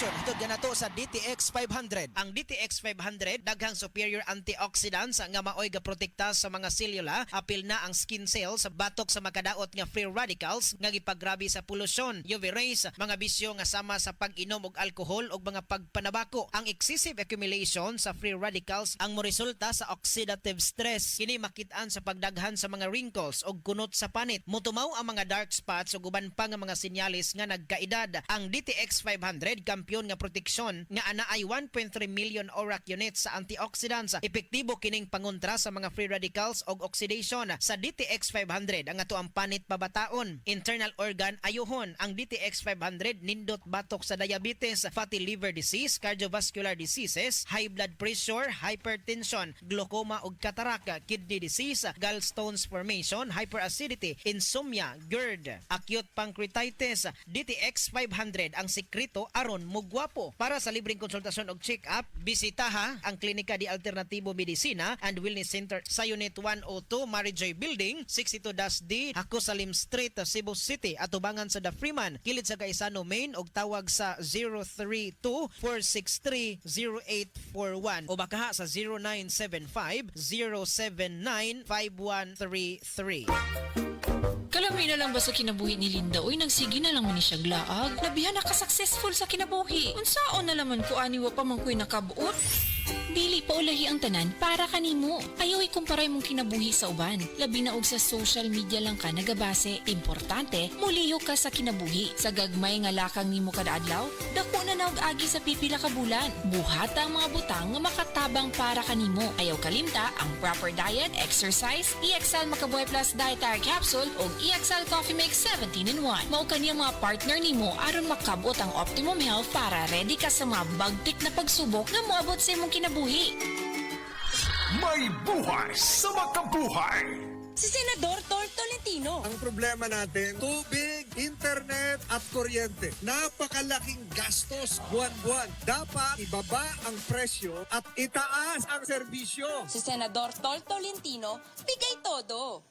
information hitod ganato sa DTX 500. Ang DTX 500 daghang superior antioxidants nga maoy gaprotekta sa mga selula, apil na ang skin cells batok sa makadaot nga free radicals nga gipagrabi sa polusyon, UV rays, mga bisyo nga sama sa pag-inom og alcohol ug mga pagpanabako. Ang excessive accumulation sa free radicals ang moresulta sa oxidative stress. Kini makit-an sa pagdaghan sa mga wrinkles ug kunot sa panit. Motumaw ang mga dark spots ug uban pa nga mga sinyalis nga nagkaedad. Ang DTX 500 kampyon nga proteksyon nga anaay 1.3 million ORAC units sa antioxidants. Epektibo kining pangontra sa mga free radicals ug oxidation. Sa DTX 500 ang ato ang panit pabataon. Internal organ ayuhon. Ang DTX 500 nindot batok sa diabetes, fatty liver disease, cardiovascular diseases, high blood pressure, hypertension, glaucoma ug cataract, kidney disease, gallstones formation, hyperacidity, insomnia, GERD, acute pancreatitis. DTX 500 ang sekreto aron mugwapo. Para sa libreng konsultasyon og check-up, bisitaha ang Klinika di Alternatibo Medicina and Wellness Center sa Unit 102 Marijoy Building, 62-D, Hakusalim Street, Cebu City, atubangan sa The Freeman, kilid sa Gaisano Main ug tawag sa 032-463-0841 o baka sa 0975-079-5133. Kalami na lang ba sa kinabuhi ni Linda? Uy, nagsigi na lang man ni siya glaag. Labihan na ka-successful sa kinabuhi. Unsaon na laman ko aniwa pa man ko'y nakabuot? Dili pa ulahi ang tanan para kanimo. Ayaw ikumparay mong kinabuhi sa uban. Labi na og sa social media lang ka nagabase. Importante, muliho ka sa kinabuhi. Sa gagmay nga lakang nimo kada adlaw, dako na naog agi sa pipila ka bulan. Buhata ang mga butang nga makatabang para kanimo. Ayaw kalimta ang proper diet, exercise, EXL Makabuhay Plus Dietary Capsule o EXL Coffee Mix 17-in-1. Mao kaniyang mga partner nimo aron makabot ang optimum health para ready ka sa mga bagtik na pagsubok nga moabot sa imong kinabuhi. May buhay sa makabuhay! Si Senador Tor Tolentino. Ang problema natin, tubig, internet at kuryente. Napakalaking gastos buwan-buwan. Dapat ibaba ang presyo at itaas ang serbisyo. Si Senador Tor Tolentino, bigay todo.